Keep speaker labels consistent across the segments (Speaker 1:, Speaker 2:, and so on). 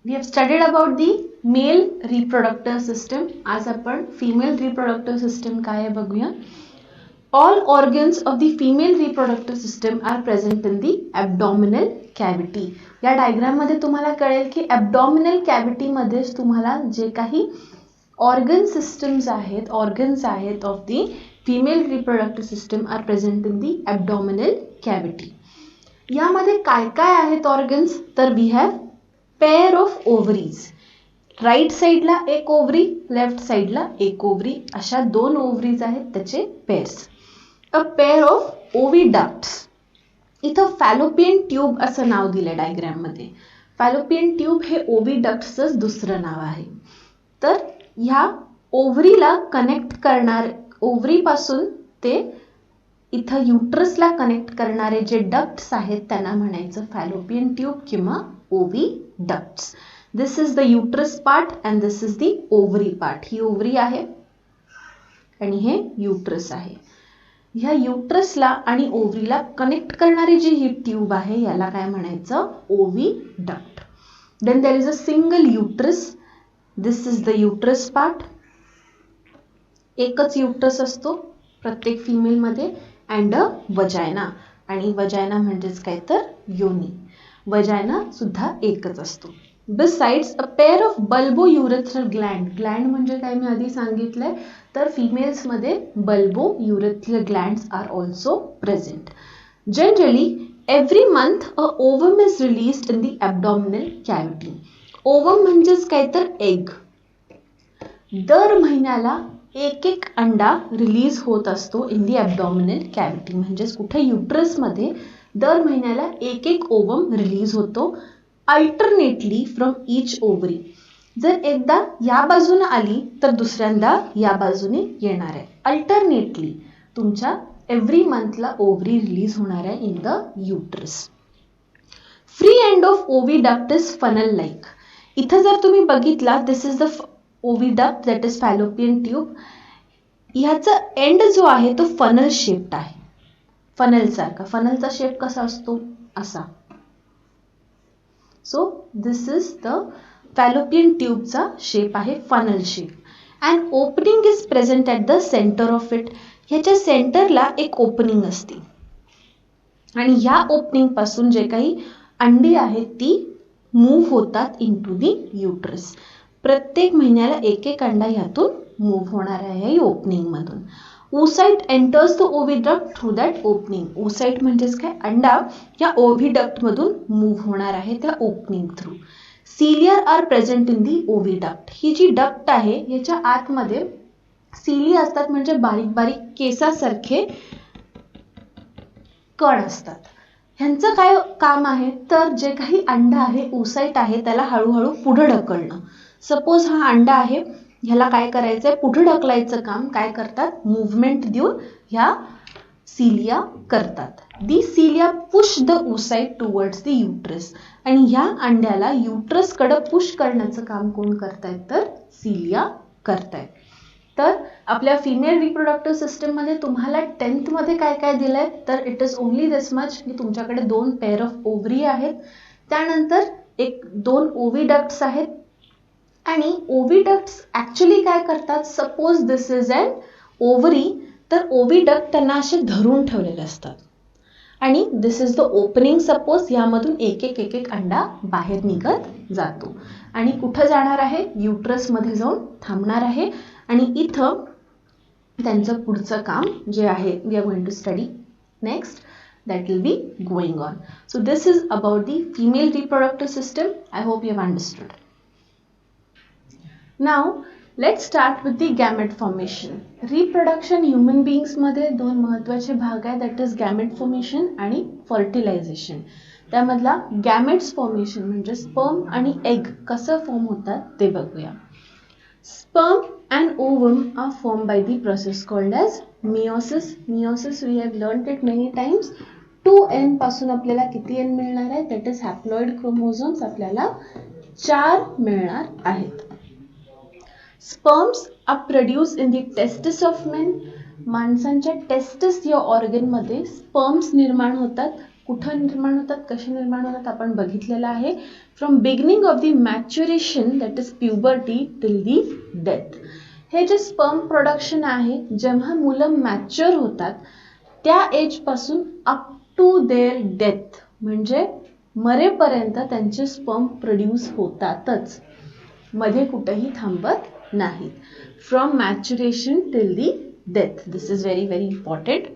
Speaker 1: We have studied about the male reproductive system. आज आपण female reproductive system काय आहे बघूया. All organs of the female reproductive system are present in the abdominal cavity. या diagram मध्ये तुम्हाला कळेल की abdominal cavity मध्ये तुम्हाला जे काही organs आहेत of the female reproductive system are present in the abdominal cavity. यामध्ये काय काय आहेत organs? तर we have pair of ovaries. Right साइडला एक ओव्हरी, लेफ्ट साइडला एक ओव्हरी, अशा दोन ओव्हरीज आहेत त्याचे pairs. A pair of oviducts. इथं फॅलोपियन ट्यूब असं नाव दिलं डायग्राम मध्ये. फॅलोपियन ट्यूब हे ओव्हिडक्ट्सचं दुसरं नाव आहे. तर ह्या ओव्हरीला कनेक्ट करणार, ओव्हरी पासून ते इथं युट्रसला कनेक्ट करणारे जे डक्ट्स आहेत त्यांना म्हणायचं फॅलोपियन ट्यूब किंवा oviducts. This is the uterus part and this is the ovary part. ही ओव्हरी आहे आणि हे युट्रस आहे. ह्या युट्रसला आणि ओव्हरीला कनेक्ट करणारी जी ही ट्यूब आहे याला काय म्हणायचं? Oviduct. Then there is a single uterus. This is the uterus part. एकच युट्रस असतो प्रत्येक फिमेल मध्ये. And a vagina. आणि वजायना म्हणजेच काय तर योनी. वजायना सुद्धा एकच असतो. Besides a pair of bulbourethral gland. Gland म्हणजे काय मी आधी सांगितलंय, तर फिमेल्स मध्ये bulbourethral glands are also present. Generally every month a ovum is released in the abdominal cavity. ovum म्हणजेच काय तर एग. दर महिन्याला एक एक अंडा रिलीज होत असतो इन दी ॲब्डॉमिनल कॅव्हिटी. म्हणजेच कुठे युट्रस मध्ये दर महिन्याला एक एक ओवम रिलीज होतो अल्टरनेटली फ्रॉम ईच ओव्हरी. जर एकदा या बाजूने आली तर दुसऱ्यांदा या बाजूने येणार आहे. अल्टरनेटली तुमच्या एव्हरी मंथला ओव्हरी रिलीज होणार आहे in the uterus. Free end of oviduct is funnel like. इथं जर तुम्ही बघितला, this is the oviduct that is fallopian tube. ह्याचा एंड जो आहे तो फनल शेप्ड आहे. फनल सारखा. फनलचा शेप कसा असतो? असा. So this is the fallopian tube चा शेप आहे funnel shape. and opening is present at the center of it. ह्याच्या सेंटरला एक ओपनिंग असते आणि ह्या ओपनिंग पासून जे काही अंडी आहेत ती मूव्ह होतात इनटू दी युट्रस. प्रत्येक महिन्याला एक एक अंडा ह्यातून मूव्ह होणार आहे या ओपनिंग मधून. oocyte enters the oviduct through that opening. oocyte म्हणजेच काय? अंडा या ओव्हिडक्ट मधून मूव्ह होणार आहे त्या opening through. cilia are present in the oviduct. ही जी डक्ट आहे याच्या आतमध्ये सिलिया असतात, म्हणजे बारीक बारीक केसासारखे कण असतात. ह्यांचं काय काम आहे? तर जे काही अंडा आहे, oocyte आहे, त्याला हळूहळू पुढे ढकलणं. सपोज हा अंडा आहे, ह्याला काय करायचंय? पुढे ढकलायचं काम काय करतात? मूवमेंट देऊन ह्या सिलिया करतात. The cilia push the oocyte towards the uterus. आणि ह्या अंड्याला युट्रस कडे पुश करण्याचं काम कोण करतायत? तर सिलिया करतायत. तर आपल्या फिमेल रिप्रोडक्टिव्ह सिस्टम मध्ये तुम्हाला 10th मध्ये काय काय दिलंय? तर it is only this much की तुमच्याकडे दोन पेअर ऑफ ओव्हरी आहेत, त्यानंतर एक दोन ओव्हिडक्ट्स आहेत. आणि ओव्हिडक्ट्स ऍक्च्युली काय करतात? Suppose this is an ovary, तर ओव्हिडक्ट त्यांना असे धरून ठेवलेले असतात आणि this is the opening. Suppose यामधून एक एक एक एक अंडा बाहेर निघत जातो आणि कुठं जाणार आहे? युट्रस मध्ये जाऊन थांबणार आहे. आणि इथं त्यांचं पुढचं काम जे आहे we are going to study next, that will be going on. So this is about the female reproductive system. I hope you have understood. Now let's start with the gamete formation. Reproduction human beings मध्ये दोन महत्त्वाचे भाग आहेत, that is gamete formation आणि fertilization. त्यामधला gametes formation म्हणजे sperm आणि egg कसं फॉर्म होतात ते बघूया. Sperm and ovum are formed by the process called as meiosis. Meiosis we have learnt it many times. 2n पासून आपल्याला किती n मिळणार आहे? that is haploid chromosomes आपल्याला 4 मिळणार आहेत. Sperms are produced in the testis of men. माणसांच्या testis या ऑर्गन मध्ये स्पर्म्स निर्माण होतात. कुठं निर्माण होतात, कसे निर्माण होतात आपण बघितलेलं आहे. From beginning of the maturation that is puberty till the death. हे जे स्पर्म प्रोडक्शन आहे, जेव्हा मुलं मॅच्युअर होतात त्या एज पासून अप टू देअर डेथ, म्हणजे मरेपर्यंत त्यांचे स्पर्म प्रोड्यूस होतातच, मध्ये कुठेही थांबत नाहीत. From maturation till the death. This is very very important.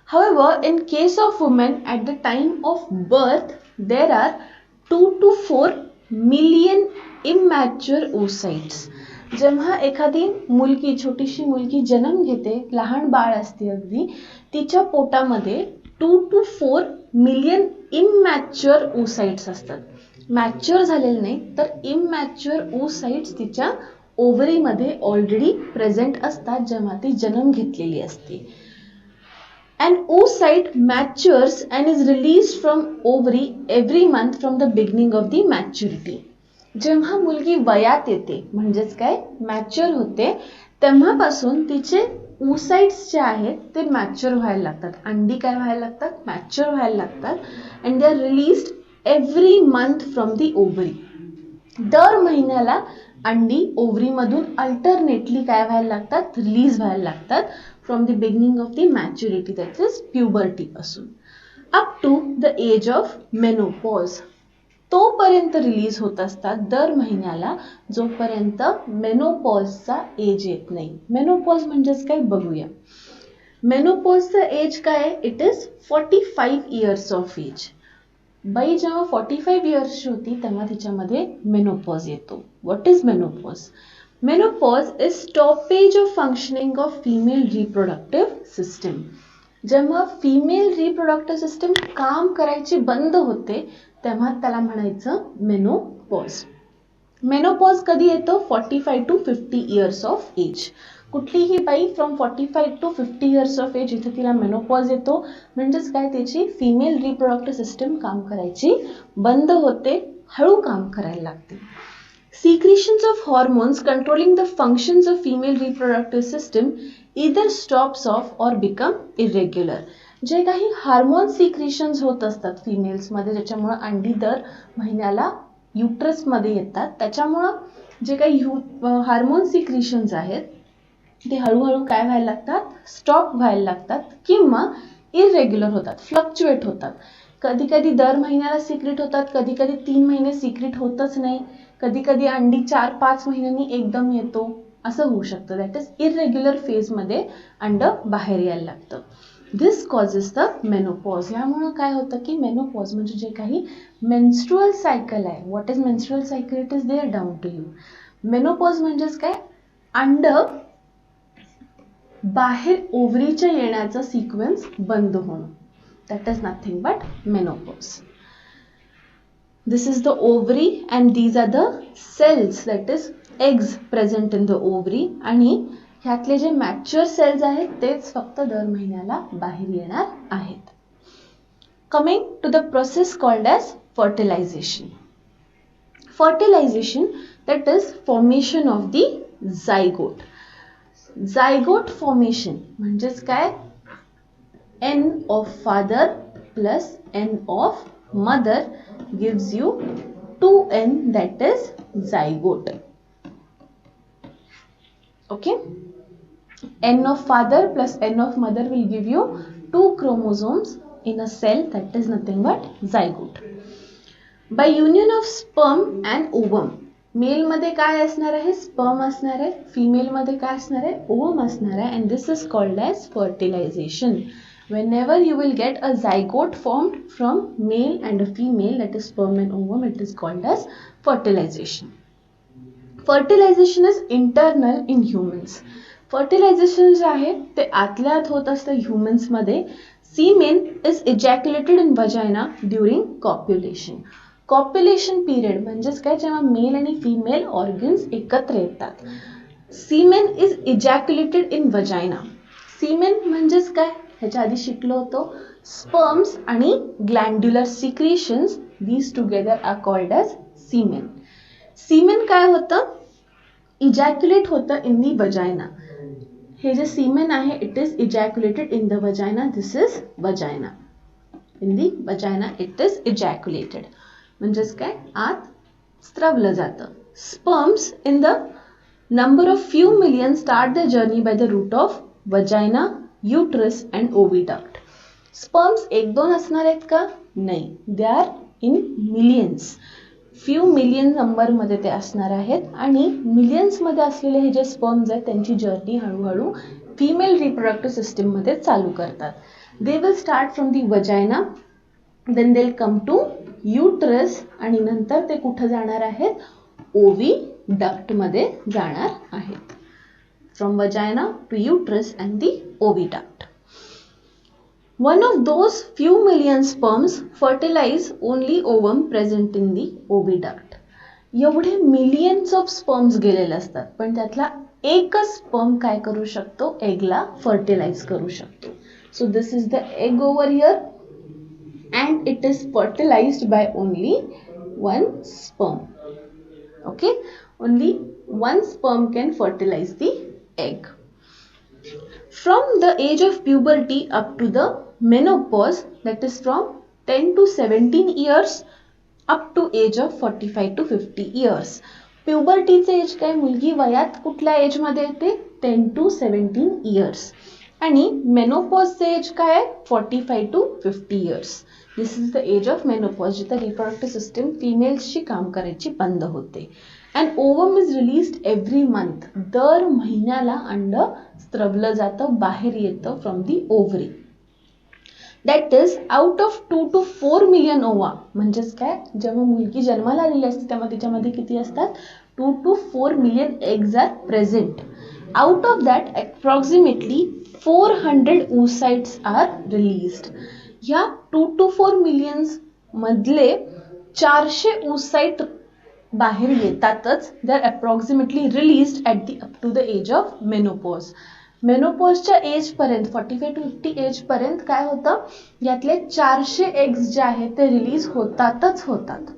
Speaker 1: However, in case of women at the time of birth, there are 2 to 4 million immature oocytes. जेव्हा एखादी मुलगी, छोटीशी मुलगी जन्म घेते, लहान बाळ असते अगदी, तिच्या पोटामध्ये 2 to 4 मिलियन इमॅच्युअर oocytes असतात. मॅच्युअर झालेले नाही तर इमॅच्युअर oocytes तिच्या ओव्हरीमध्ये ऑलरेडी प्रेझेंट असतात जेव्हा ती जन्म घेतलेली असते. An oocyte matures and is released from ovary every month from the beginning of the maturity. जेव्हा मुलगी वयात येते, म्हणजेच काय मॅच्युअर होते, तेव्हापासून तिचे oocytes जे आहेत ते मॅच्युअर व्हायला लागतात. अंडी काय व्हायला लागतात, मॅच्युअर व्हायला लागतात. and they are released every month from the ovary. दर महिन्याला अंडी ओव्हरी मधून अल्टरनेटली काय व्हायला लागतात, रिलीज व्हायला लागतात. From the beginning of the maturity that is puberty पासून up to the age of menopause, तोपर्यंत रिलीज होत असतात दर महिन्याला, जोपर्यंत मेनोपॉजचा एज येत नाही. मेनोपॉज म्हणजेच काय बघूया. मेनोपॉजचा एज काय, it is 45 years of age. बाई जेव्हा 45 इयर्सची होती तेव्हा तिच्यामध्ये मेनोपॉज येतो. What is menopause? Menopause is stoppage of functioning of female reproductive system. जेव्हा फिमेल रिप्रोडक्टिव्ह सिस्टम काम करायची बंद होते तेव्हा त्याला म्हणायचं मेनोपॉज. मेनोपॉज कधी येतो, 45 to 50 इयर्स ऑफ एज. कुठलीही बाई from 45 to 50 years of age इथे तिला मेनोपॉज येतो, म्हणजेच काय त्याची फिमेल रिप्रोडक्टिव्ह सिस्टम काम करायची बंद होते, हळू काम करायला लागते. Secretions of hormones controlling the functions of female reproductive system either stops off or become irregular. जे काही हार्मोन सिक्रिशन्स होत असतात फिमेल्स मध्ये, ज्याच्यामुळे अंडी दर महिन्याला युट्रस मध्ये येतात, त्याच्यामुळे जे काही हार्मोन सिक्रिशन्स आहेत ते हळूहळू काय व्हायला लागतात, स्टॉप व्हायला लागतात किंवा इरेग्युलर होतात, फ्लक्च्युएट होतात. कधी कधी दर महिन्याला सिक्रेट होतात, कधी कधी 3 महिने सिक्रेट होतच नाही, कधी कधी अंडी 4-5 महिन्यांनी एकदम येतो, असं होऊ शकतं. दॅट इज इरेग्युलर फेजमध्ये अंड बाहेर यायला लागतं. This causes the menopause. यामुळे काय होतं की मेनोपॉज म्हणजे जे काही मेन्स्ट्रुअल सायकल आहे, what is menstrual cycle, it is there down to you. Menopause म्हणजेच काय, अंड बाहेर ओव्हरीच्या येण्याचा सिक्वेन्स बंद होणं. That is nothing but menopause. This is the ovary and these are the cells, that is eggs present in the ovary. आणि ह्यातले जे मॅच्युअर सेल्स आहेत तेच फक्त दर महिन्याला बाहेर येणार आहेत. Coming to the process called as fertilization. Fertilization, that is formation of the zygote. Zygote formation म्हणजेच काय, N of father plus N of mother gives you 2N, that is zygote. Okay, N of father plus N of mother will give you 2 chromosomes in a cell, that is nothing but zygote. By union of sperm and ovum, male मध्ये काय असणार आहे, sperm असणार आहे, female मध्ये काय असणार आहे, ओवम असणार आहे, and this is called as fertilization. Whenever you will get a zygote formed from male and a female, that is sperm and ovum, it is called as fertilization. Fertilization is internal in humans. Fertilization जे आहे ते आतल्या आत होत असतं humans मध्ये. Semen is ejaculated in vagina during copulation. Copulation period म्हणजेच काय, जेव्हा मेल आणि फिमेल ऑर्गन्स एकत्र येतात. Semen is ejaculated in vagina. Semen म्हणजेच काय, ह्याच्या आधी शिकलो होतो, स्पर्म्स आणि glandular secretions, these together are called as semen. Semen काय होतं, इजॅक्युलेट होतं इन दी वजायना. हे जे सीमेन आहे it is ejaculated in the vagina, this is vagina. In the vagina it is ejaculated. म्हणजेच काय, आत स्त्रवलं जातं. Sperms in the number of few million start the journey by the route of vagina, uterus and oviduct. Sperms एक दोन असणार आहेत का? नाही, they are in millions. Few million नंबरमध्ये ते असणार आहेत आणि मिलियन्समध्ये असलेले हे जे स्पर्म्स आहेत त्यांची जर्नी हळूहळू फिमेल रिप्रोडक्टिव्ह सिस्टीममध्ये चालू करतात. They will start from the vagina, then they will come to uterus आणि नंतर ते कुठं जाणार आहेत? ओव्हिडक्टमध्ये जाणार आहेत. From vagina to uterus and the oviduct. One of those few million sperms fertilize only ovum present in the oviduct. एवढे मिलियन्स ऑफ स्पर्म्स गेलेले असतात पण त्यातला एकच स्पर्म काय करू शकतो? एगला फर्टिलाइज करू शकतो. So this is the egg over here and it is fertilized by only one sperm. Okay, only one sperm can fertilize the egg. From the age of puberty up to the menopause, that is from 10 to 17 years up to age of 45 to 50 years. प्युबर्टीचे age काय? मुलगी वयात कुठल्या age मध्ये येते? 10 to 17 years. आणि मेनोपॉजचे age काय आहे? 45 to 50 years. This is the age of menopause, जिथं रिप्रोडक्टिव्ह सिस्टीम फिमेल्सची काम करायची बंद होते. And ovum is released every month. दर महिन्याला अंड स्त्रवलं जातं, बाहेर येतं from the ovary. That is out of 2 to 4 million ova. म्हणजेच काय, जेव्हा मुलगी जन्माला आलेली असते तेव्हा तिच्यामध्ये किती असतात? 2 to 4 million eggs are present. Out of that approximately 400 oocytes are released. ह्या 2 to 4 मिलियन्स मधले 400 oocyte बाहेर येतातच. They are approximately released at the up to the age of menopause. मेनोपॉजच्या एज पर्यंत 45 to 50 एज पर्यंत काय होतं? यातले 400 एग्स जे आहेत ते रिलीज होतातच होतात.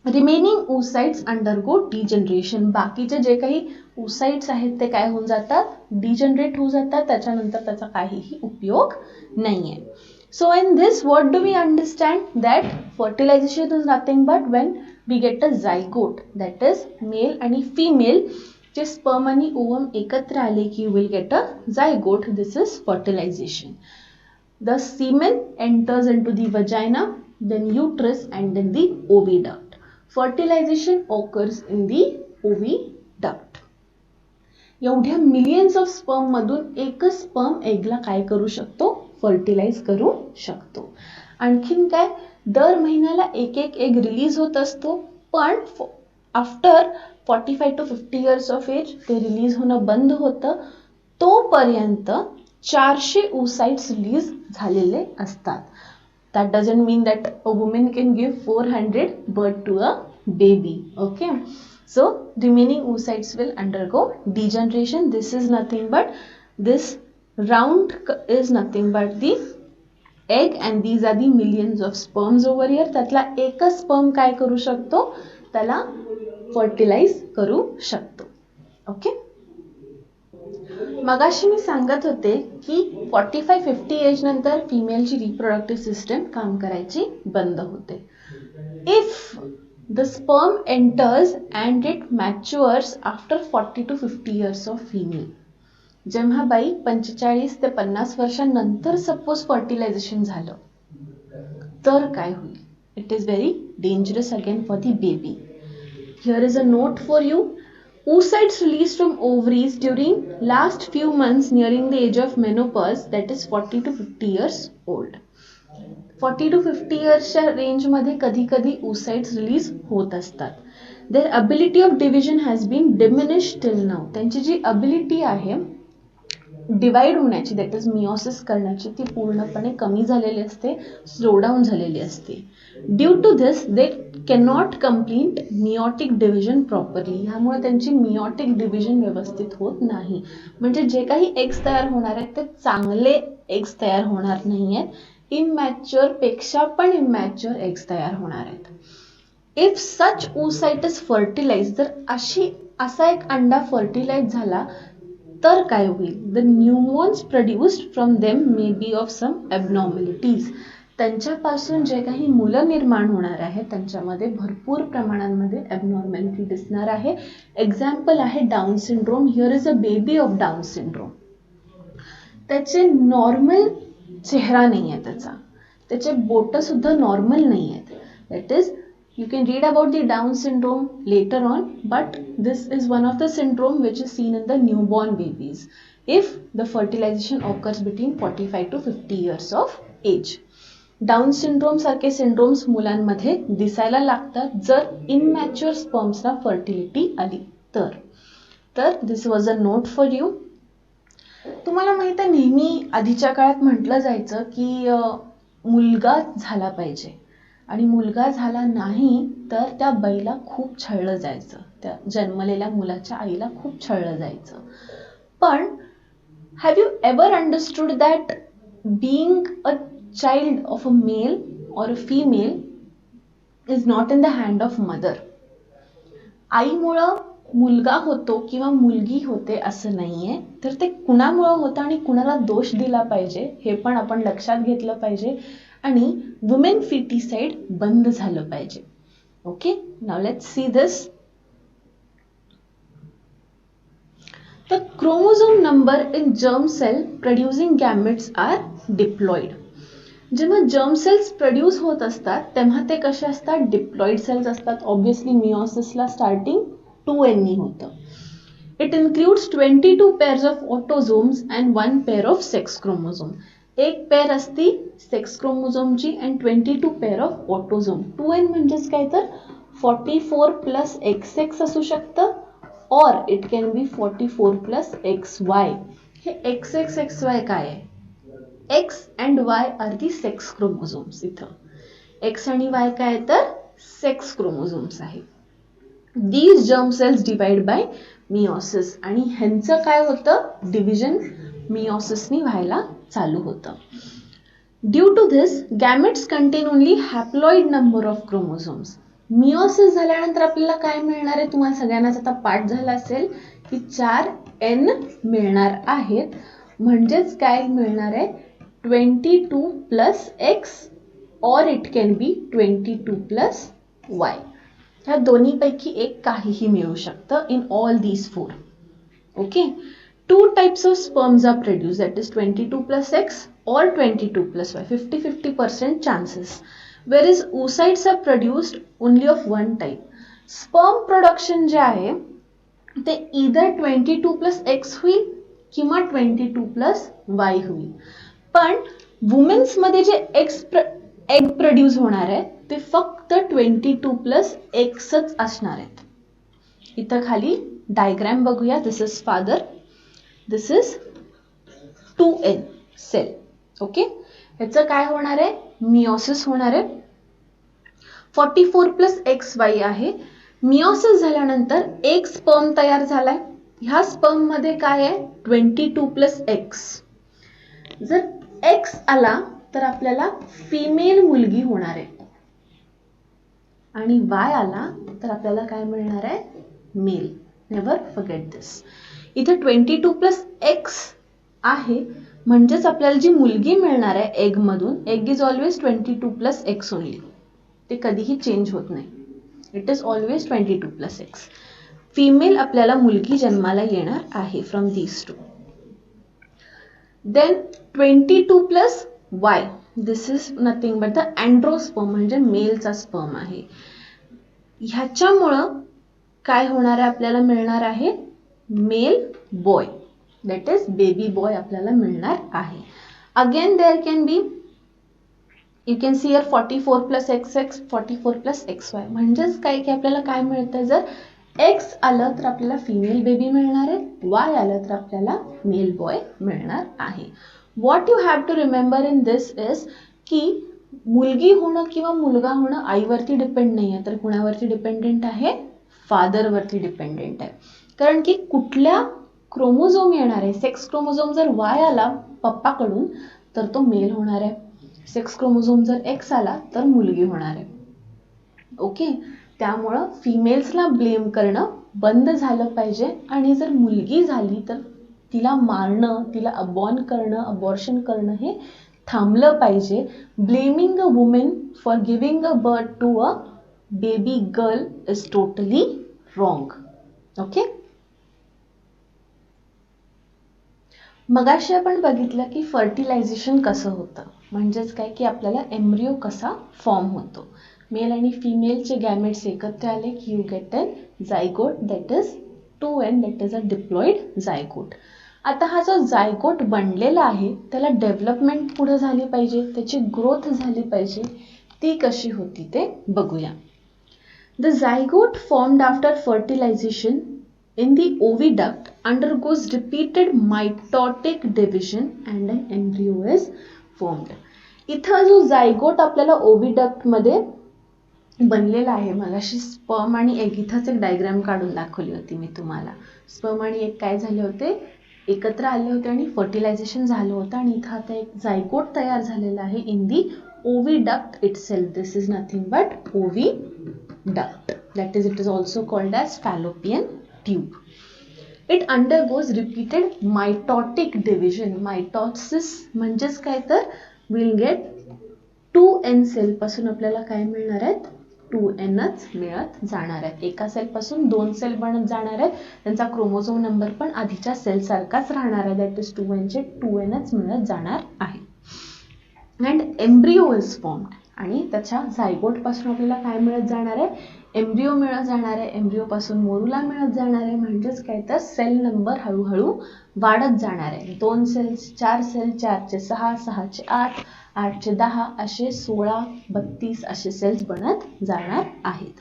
Speaker 1: Remaining oocytes undergo degeneration. बाकीचे जे काही oocytes आहेत ते काय होऊन जातात? डिजनरेट होऊन जातात. त्याच्यानंतर त्याचा काहीही उपयोग नाहीये. So in this, what do we understand? That fertilization is nothing but when we get a zygote, that is male आणि female जे sperm आणि ovum एकत्र आले की you will get a zygote. This is fertilization. The semen enters into the vagina, then uterus and then the oviduct. Fertilization occurs in the oviduct. एवढ्या millions of sperm मधून एकच sperm एगला काय करू शकतो? फर्टिलाइज करू शकतो. आणखीन काय, दर महिन्याला एक एक एग रिलीज होत असतो पण after 45 to 50 years of age ते रिलीज होणं बंद होतं. तोपर्यंत 400 oocytes रिलीज झालेले असतात. That doesn't mean that a woman can give 400 birth to a baby. Okay, so remaining oocytes will undergo degeneration. This is nothing but this round is nothing but the egg and these are the millions of sperms over here. त्यातला एकच sperm काय करू शकतो? त्याला fertilise करू शकतो. Okay, मगाशी मी सांगत होते की 45-50 एज नंतर फिमेलची रिप्रोडक्टिव्ह सिस्टम काम करायची बंद होते. If the sperm enters and it matures after 40 to 50 years of female. जेव्हा बाई 45 ते 50 वर्षांनंतर सपोज फर्टिलायझेशन झालं तर काय होईल? It is very dangerous again for the baby. Here is a note for you. oocytes released from ovaries during last few months nearing the age of menopause, that is 40 to 50 years old. 40 to 50 इयर्सच्या रेंजमध्ये कधी कधी oocytes release होत असतात. Their ability of division has been diminished till now. त्यांची जी ability आहे divide होण्याची, दॅट इज मिओसिस करण्याची, ती पूर्णपणे कमी झालेली असते, स्लो डाऊन झालेली असते. Due to this they cannot complete meiotic division properly. ह्यामुळे त्यांची मिओटिक डिव्हिजन व्यवस्थित होत नाही. म्हणजे जे काही एग्स तयार होणार आहेत ते चांगले एग्स तयार होणार नाही आहेत. इमॅच्युअर पेक्षा पण इमॅच्युअर एग्स तयार होणार आहेत. If such oocyte is fertilize, जर असा एक अंडा फर्टिलाइज झाला तर काय होईल? The new ones produced from them may be of some abnormalities. त्यांच्यापासून जे काही मुलं निर्माण होणार आहे त्यांच्यामध्ये भरपूर प्रमाणांमध्ये ॲबनॉर्मॅलिटी दिसणार आहे. एक्झाम्पल आहे down syndrome. Here is a baby of down syndrome. त्याचे नॉर्मल चेहरा नाही आहे, त्याचे बोटं सुद्धा नॉर्मल नाही आहेत. That is you can read about the Down syndrome later on, but this is one of the syndrome which is seen in the newborn babies if the fertilization occurs between 45 to 50 years of age. Down syndrome सारखे syndromes मुलांमध्ये दिसायला लागतात जर immature स्पर्म्सला fertility आली तर this was a note for you. तुम्हाला माहिती आहे नेहमी आधीच्या काळात म्हटलं जायचं की मुलगा झाला पाहिजे आणि मुलगा झाला नाही तर त्या बाईला खूप छळलं जायचं, त्या जन्मलेल्या मुलाच्या आईला खूप छळलं जायचं. पण have you ever understood that being a child of a male or a female is not in the hand of mother. आईमुळं मुलगा होतो किंवा मुलगी होते असं नाहीये, तर ते कुणामुळं होतं आणि कुणाला दोष दिला पाहिजे हे पण आपण लक्षात घेतलं पाहिजे आणि वुमेन फिटिसाइड बंद झालं पाहिजे. Okay, now let's see this. The chromosome number in germ cell producing gametes are diploid. जेव्हा जर्म सेल्स प्रोड्यूस होत असतात तेव्हा ते कसे असतात, डिप्लॉइड सेल्स असतात. ऑब्वियसली मिओसिसला स्टार्टिंग 2n नी होतं. It includes 22 pairs of autosomes and 1 pair of sex chromosome. एक पेअर असती सेक्स क्रोमोझोमची and 22 pair of autosome. 2n म्हणजेच काय तर 44 प्लस XX असू शकतं और it can be 44 plus XY. हे XX XY काय आहे? X and Y are the sex chromosomes. इथं X आणि Y काय तर सेक्स क्रोमोझोम्स आहे. These germ cells divide by meiosis आणि ह्यांचं काय होतं, डिव्हिजन मिओसिसनी व्हायला चालू होतं. Due to this, gametes contain only haploid number of chromosomes. Meiosis झाल्यानंतर आपल्याला काय मिळणार आहे, तुम्हाला सगळ्यांनाच आता पाठ झाला असेल की 4n मिळणार आहेत. म्हणजेच काय मिळणार आहे, 22 plus X or it can be 22 plus Y. ह्या दोन्हीपैकी एक काहीही मिळू शकतं in all these four. Okay, 2 types of sperms are produced, that is 22 plus X or 22 plus Y. 50-50% chances. Whereas oocytes are produced only of one type. Sperm production जे आहे ते either 22 plus X होईल किंवा 22 plus Y होईल. पण women's मध्ये जे egg produce होणार आहे ते फक्त 22 प्लस एक्सच असणार आहेत. इथं खाली डायग्राम बघूया. This is father, this is 2n cell. Okay, ह्याचं काय होणार आहे, मिओसिस होणार आहे. 44 प्लस XY आहे. मिओसिस झाल्यानंतर एक स्पर्म तयार झालाय. ह्या स्पर्म मध्ये काय आहे, 22 प्लस X. जर X आला तर आपल्याला फिमेल मुलगी होणार आहे आणि Y आला तर आपल्याला काय मिळणार आहे, मेल. नेव्हर फॉरगेट दिस. इथे 22 प्लस X आहे म्हणजेच आपल्याला जी मुलगी मिळणार आहे एग मधून, egg is always 22 plus X only. ते कधीही चेंज होत नाही. It is always 22 plus X. Female आपल्याला मुलगी जन्माला येणार आहे from these two. Then 22 plus Y. This is nothing but the androsperm म्हणजे मेलचा स्पर्म आहे. ह्याच्यामुळं काय होणार आहे, आपल्याला मिळणार आहे male boy. That is baby boy आपल्याला मिळणार आहे. Again there can be, you can see here 44 plus XX, 44 plus XY. म्हणजेच काय की आपल्याला काय मिळतं, जर X आलं तर आपल्याला फिमेल बेबी मिळणार आहे, Y आलं तर आपल्याला मेल बॉय मिळणार आहे. What you have to remember in this is की मुलगी होणं किंवा मुलगा होणं आईवरती डिपेंड नाही आहे, तर कुणावरती डिपेंडेंट आहे, फादरवरती डिपेंडेंट आहे. कारण की कुठल्या क्रोमोझोम येणार आहे, सेक्स क्रोमोझोम जर Y आला पप्पाकडून तर तो मेल होणार आहे. सेक्स क्रोमोझोम जर X आला तर मुलगी होणार आहे. ओके, त्यामुळं फिमेल्सला ब्लेम करणं बंद झालं पाहिजे आणि जर मुलगी झाली तर तिला मारणं, तिला अबॉर्न करणं, अबॉर्शन करणं हे थांबलं पाहिजे. Blaming a woman for giving a birth to a baby girl is totally wrong. Okay. मगाशी आपण बघितलं की फर्टिलायझेशन कसं होतं, म्हणजेच काय की आपल्याला एम्ब्रिओ कसा फॉर्म होतो. मेल आणि फिमेलचे गॅमेट्स एकत्र आले की you get a zygote that is 2n, that is a diploid zygote. आता हा जो झायगोट बनलेला आहे त्याला डेव्हलपमेंट पुढे झाली पाहिजे, त्याची ग्रोथ झाली पाहिजे. ती कशी होती ते बघूया. The zygote formed after fertilization in the oviduct undergoes repeated mitotic division and an embryo is formed. इथं जो झायगोट आपल्याला ओव्हिडक्ट मध्ये बनलेला आहे, मगाशी स्पर्म आणि एग, इथंच एक डायग्राम काढून दाखवली होती मी तुम्हाला. स्पर्म आणि एग काय झाले होते, एकत्र आले होते आणि फर्टिलायझेशन झालं होतं आणि इथं आता एक झायगोट तयार झालेला आहे in the oviduct itself. This is nothing but oviduct, that is it is also called as fallopian tube. It undergoes repeated mitotic division. Mitosis म्हणजेच काय तर we'll get 2n सेल पासून आपल्याला काय मिळणार आहेत, 2nच मिळत जाणार आहेत. एका सेल पासून 2 सेल बनत जाणार आहेत. त्यांचा क्रोमोझोम नंबर पण आधीच्या सेल सारखाच राहणार आहे, दॅट इज 2n चे 2nच मिळत जाणार आहे. And embryo is formed. आणि त्याच्या झायगोट पासून आपल्याला काय मिळत जाणार आहे, एम्ब्रिओ मिळत जाणार आहे. एम्ब्रिओ पासून मोरुला मिळत जाणार आहे. म्हणजेच काय तर सेल नंबर हळूहळू वाढत जाणार आहे. 2 सेल्स, 4 सेल, 4 चे 6, 6 चे 8, 8 चे 10 असे 16, 32 असे सेल्स बनत जाणार आहेत.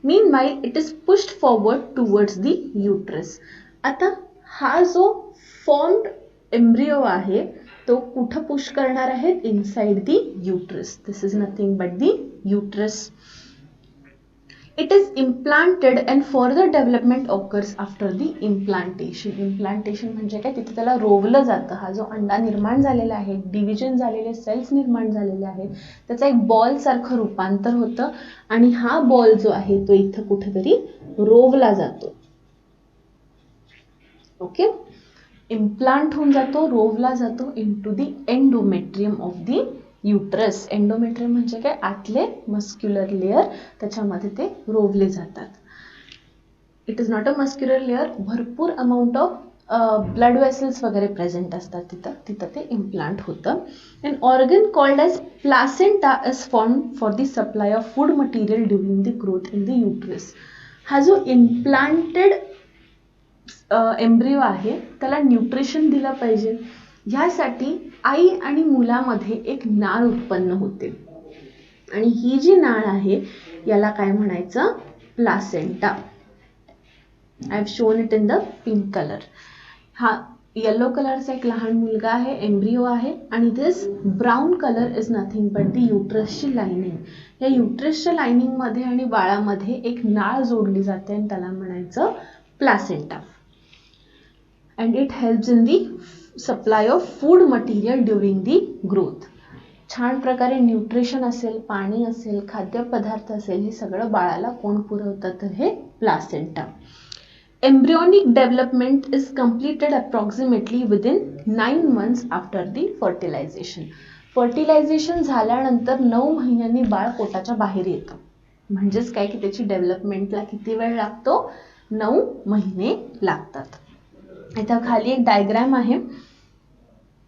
Speaker 1: Meanwhile it is pushed forward towards the uterus. आता हा जो फॉर्म्ड एम्ब्रिओ आहे तो कुठं पुश करणार आहेत, inside the uterus. This is nothing but the uterus. It is implanted and further development occurs after the implantation. Implantation म्हणजे काय, तिथे त्याला रोवलं जातं. हा जो अंडा निर्माण झालेला आहे, डिव्हिजन झालेले सेल्स निर्माण झालेले आहेत, त्याचा एक बॉल सारखं रूपांतर होतं आणि हा बॉल जो आहे तो इथं कुठेतरी रोवला जातो. ओके. इम्प्लांट होऊन जातो, रोवला जातो into the endometrium of the uterus. Endometrium म्हणजे काय, आतले मस्क्युलर लेअर, त्याच्यामध्ये ते रोवले जातात. It is not a muscular layer, भरपूर अमाऊंट ऑफ ब्लड वेसल्स वगैरे प्रेझेंट असतात तिथं ते इम्प्लांट होतं. And organ called as placenta is form for the supply of food material during the growth in the uterus. हा जो implanted embryo आहे त्याला न्यूट्रिशन दिलं पाहिजे. ह्यासाठी आई आणि मुलामध्ये एक नाळ उत्पन्न होते आणि ही जी नाळ आहे याला काय म्हणायचं, placenta. I have shown it in the pink colour. हा येलो कलरचा एक लहान मुलगा आहे, एम्ब्रिओ आहे, आणि this brown colour is nothing but the यूट्रसची लाइनिंग. या यूट्रसच्या लाइनिंग मध्ये आणि बाळामध्ये एक नाळ जोडली जाते आणि त्याला म्हणायचं placenta. And it helps in the supply of food material during the growth. छान प्रकारे न्यूट्रिशन असेल, पाणी असेल, खाद्यपदार्थ असेल, हे सगळं बाळाला कोण पुरवतं, तर हे placenta. Embryonic development is completed approximately within 9 months after the fertilization. Fertilization झाल्यानंतर 9 महिन्यांनी बाळ पोटाच्या बाहेर येतं. म्हणजेच काय की त्याची डेव्हलपमेंटला किती वेळ लागतो, 9 महिने लागतात. इथं खाली एक डायग्राम आहे.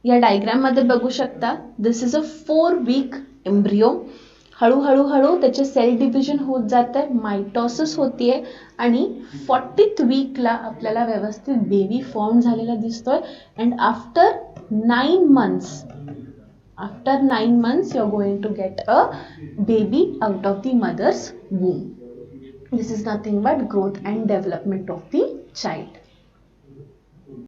Speaker 1: या डायग्राम मध्ये बघू शकता, दिस इज अ 4 week एम्ब्रिओ. हळूहळू त्याचे सेल डिव्हिजन होत जात आहे, मायटोसिस होतीये आणि 40th weekला आपल्याला व्यवस्थित बेबी फॉर्म झालेला दिसतोय. And after 9 months you are going to get a baby out of the mother's womb. This is nothing but growth and development of the child.